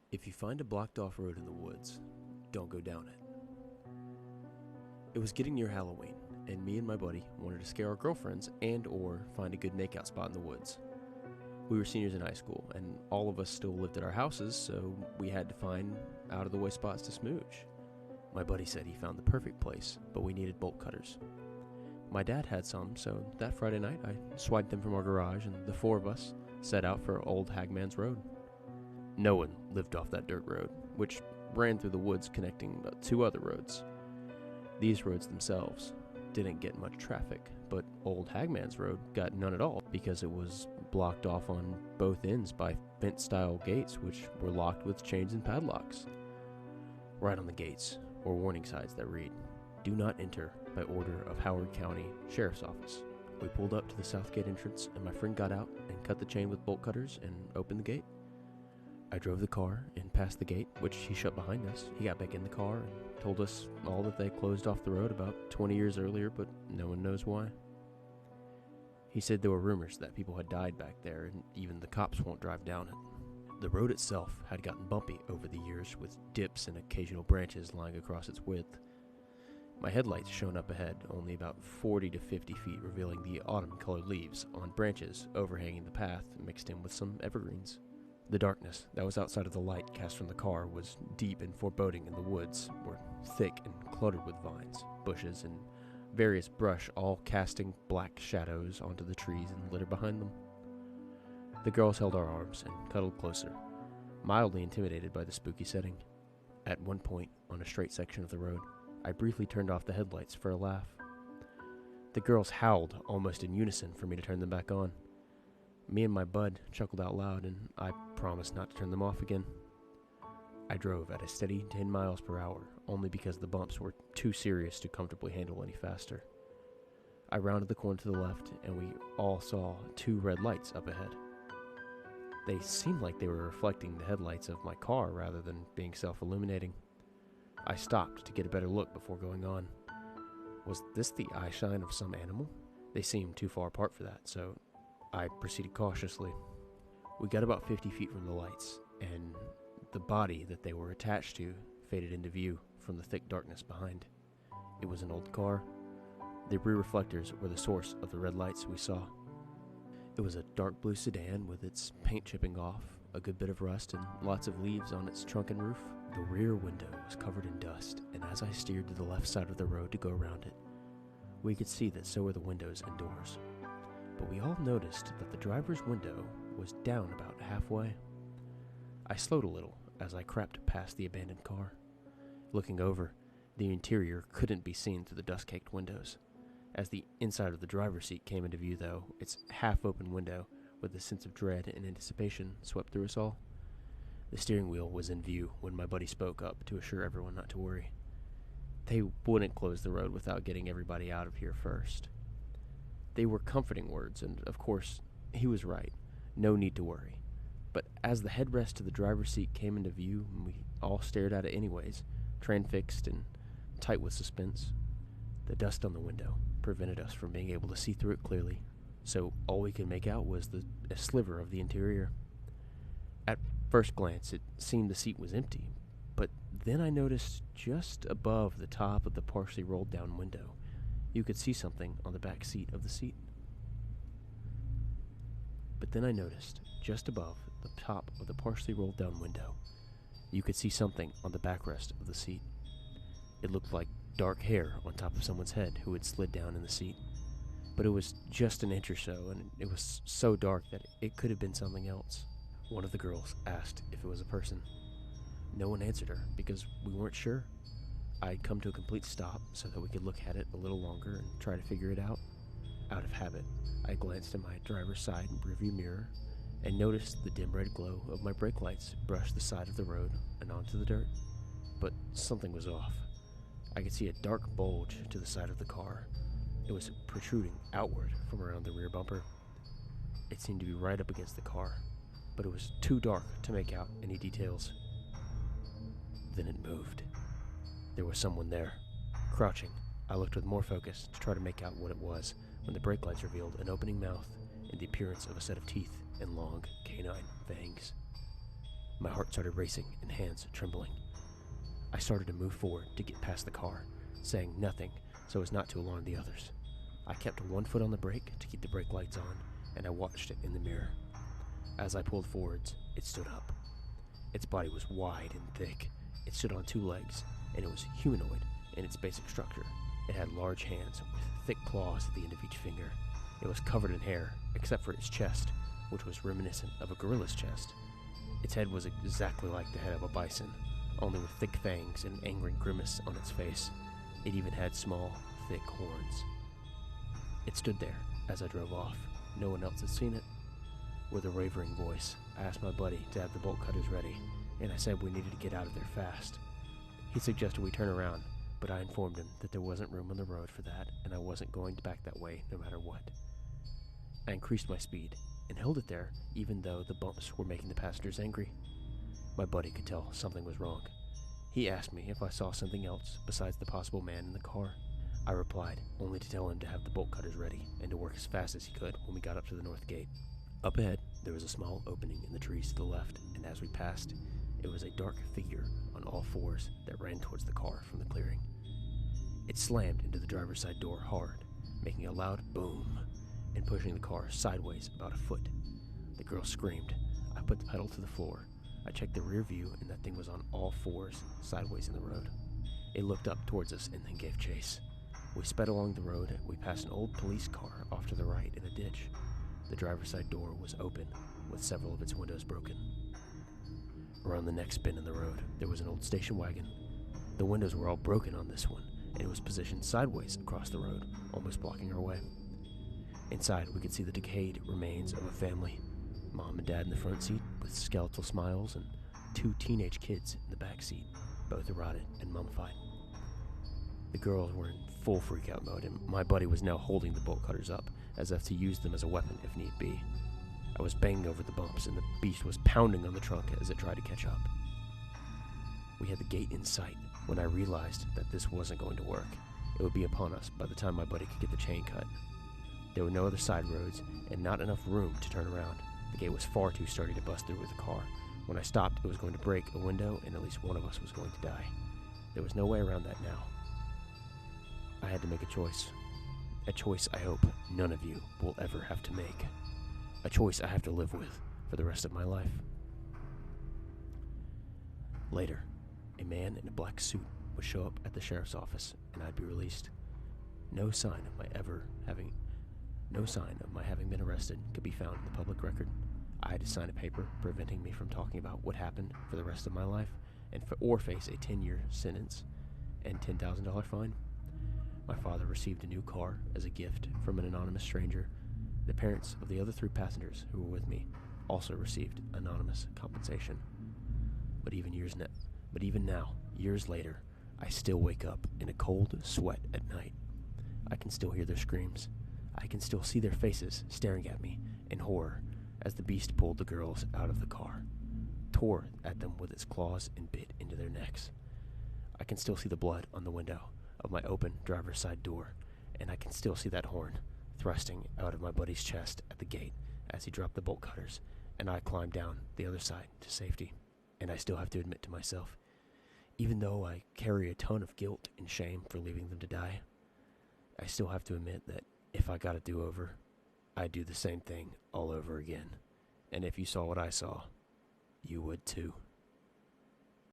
If you find a blocked off road in the woods, don't go down it. It was getting near Halloween, and me and my buddy wanted to scare our girlfriends and or find a good makeout spot in the woods. We were seniors in high school, and all of us still lived at our houses, so we had to find out-of-the-way spots to smooch. My buddy said he found the perfect place, but we needed bolt cutters. My dad had some, so that Friday night I swiped them from our garage, and the four of us set out for Old Hagman's Road. No one lived off that dirt road, which ran through the woods connecting two other roads. These roads themselves didn't get much traffic, but Old Hagman's Road got none at all because it was blocked off on both ends by fence-style gates which were locked with chains and padlocks. Right on the gates were warning signs that read, "Do not enter by order of Howard County Sheriff's Office." We pulled up to the south gate entrance and my friend got out and cut the chain with bolt cutters and opened the gate. I drove the car and past the gate, which he shut behind us. He got back in the car and told us all that they closed off the road about 20 years earlier, but no one knows why. He said there were rumors that people had died back there and even the cops won't drive down it. The road itself had gotten bumpy over the years with dips and occasional branches lying across its width. My headlights shone up ahead, only about 40 to 50 feet, revealing the autumn-colored leaves on branches overhanging the path mixed in with some evergreens. The darkness that was outside of the light cast from the car was deep and foreboding, and the woods were thick and cluttered with vines, bushes, and various brush, all casting black shadows onto the trees and litter behind them. The girls held our arms and cuddled closer, mildly intimidated by the spooky setting. At one point, on a straight section of the road, I briefly turned off the headlights for a laugh. The girls howled almost in unison for me to turn them back on. Me and my bud chuckled out loud, and I promised not to turn them off again. I drove at a steady 10 miles per hour, only because the bumps were too serious to comfortably handle any faster. I rounded the corner to the left, and we all saw two red lights up ahead. They seemed like they were reflecting the headlights of my car rather than being self-illuminating. I stopped to get a better look before going on. Was this the eyeshine of some animal? They seemed too far apart for that, so I proceeded cautiously. We got about 50 feet from the lights, and the body that they were attached to faded into view from the thick darkness behind. It was an old car. The rear reflectors were the source of the red lights we saw. It was a dark blue sedan with its paint chipping off, a good bit of rust, and lots of leaves on its trunk and roof. The rear window was covered in dust, and as I steered to the left side of the road to go around it, we could see that so were the windows and doors. But we all noticed that the driver's window was down about halfway. I slowed a little as I crept past the abandoned car. Looking over, the interior couldn't be seen through the dust-caked windows. As the inside of the driver's seat came into view, though, its half-open window, with a sense of dread and anticipation, swept through us all. The steering wheel was in view when my buddy spoke up to assure everyone not to worry. They wouldn't close the road without getting everybody out of here first. They were comforting words, and of course, he was right. No need to worry. But as the headrest to the driver's seat came into view, and we all stared at it anyways, transfixed and tight with suspense, the dust on the window prevented us from being able to see through it clearly, so all we could make out was a sliver of the interior. At first glance, it seemed the seat was empty, but then I noticed just above the top of the partially rolled down window, you could see something on the back seat of the seat. But then I noticed, just above the top of the partially rolled down window, you could see something on the backrest of the seat. It looked like dark hair on top of someone's head who had slid down in the seat. But it was just an inch or so, and it was so dark that it could have been something else. One of the girls asked if it was a person. No one answered her because we weren't sure. I'd come to a complete stop so that we could look at it a little longer and try to figure it out. Out of habit, I glanced in my driver's side rearview mirror and noticed the dim red glow of my brake lights brush the side of the road and onto the dirt. But something was off. I could see a dark bulge to the side of the car. It was protruding outward from around the rear bumper. It seemed to be right up against the car, but it was too dark to make out any details. Then it moved. There was someone there, crouching. I looked with more focus to try to make out what it was when the brake lights revealed an opening mouth and the appearance of a set of teeth and long canine fangs. My heart started racing and hands trembling. I started to move forward to get past the car, saying nothing so as not to alarm the others. I kept one foot on the brake to keep the brake lights on, and I watched it in the mirror. As I pulled forwards, it stood up. Its body was wide and thick. It stood on two legs, and it was humanoid in its basic structure. It had large hands with thick claws at the end of each finger. It was covered in hair, except for its chest, which was reminiscent of a gorilla's chest. Its head was exactly like the head of a bison, only with thick fangs and an angry grimace on its face. It even had small, thick horns. It stood there as I drove off. No one else had seen it. With a wavering voice, I asked my buddy to have the bolt cutters ready, and I said we needed to get out of there fast. He suggested we turn around, but I informed him that there wasn't room on the road for that, and I wasn't going back that way no matter what. I increased my speed and held it there, even though the bumps were making the passengers angry. My buddy could tell something was wrong. He asked me if I saw something else besides the possible man in the car. I replied, only to tell him to have the bolt cutters ready and to work as fast as he could when we got up to the north gate. Up ahead, there was a small opening in the trees to the left, and as we passed, it was a dark figure on all fours that ran towards the car from the clearing. It slammed into the driver's side door hard, making a loud boom and pushing the car sideways about a foot. The girl screamed. I put the pedal to the floor. I checked the rear view, and that thing was on all fours, sideways in the road. It looked up towards us and then gave chase. We sped along the road. We passed an old police car off to the right in a ditch. The driver's side door was open, with several of its windows broken. Around the next bend in the road, there was an old station wagon. The windows were all broken on this one, and it was positioned sideways across the road, almost blocking our way. Inside, we could see the decayed remains of a family. Mom and Dad in the front seat, with skeletal smiles, and two teenage kids in the back seat, both rotted and mummified. The girls were in full freak-out mode, and my buddy was now holding the bolt cutters up, as if to use them as a weapon if need be. I was banging over the bumps, and the beast was pounding on the trunk as it tried to catch up. We had the gate in sight when I realized that this wasn't going to work. It would be upon us by the time my buddy could get the chain cut. There were no other side roads, and not enough room to turn around. The gate was far too sturdy to bust through with a car. When I stopped, it was going to break a window, and at least one of us was going to die. There was no way around that now. I had to make a choice. A choice I hope none of you will ever have to make. A choice I have to live with for the rest of my life. Later, a man in a black suit would show up at the sheriff's office, and I'd be released. No sign of my having been arrested could be found in the public record. I had to sign a paper preventing me from talking about what happened for the rest of my life, or face a 10-year sentence and $10,000 fine. My father received a new car as a gift from an anonymous stranger. The parents of the other 3 passengers who were with me also received anonymous compensation. But even now, years later, I still wake up in a cold sweat at night. I can still hear their screams. I can still see their faces staring at me in horror as the beast pulled the girls out of the car, tore at them with its claws, and bit into their necks. I can still see the blood on the window of my open driver's side door, and I can still see that horn thrusting out of my buddy's chest at the gate as he dropped the bolt cutters, and I climbed down the other side to safety. And I still have to admit to myself, even though I carry a ton of guilt and shame for leaving them to die, I still have to admit that if I got a do-over, I'd do the same thing all over again. And if you saw what I saw, you would too.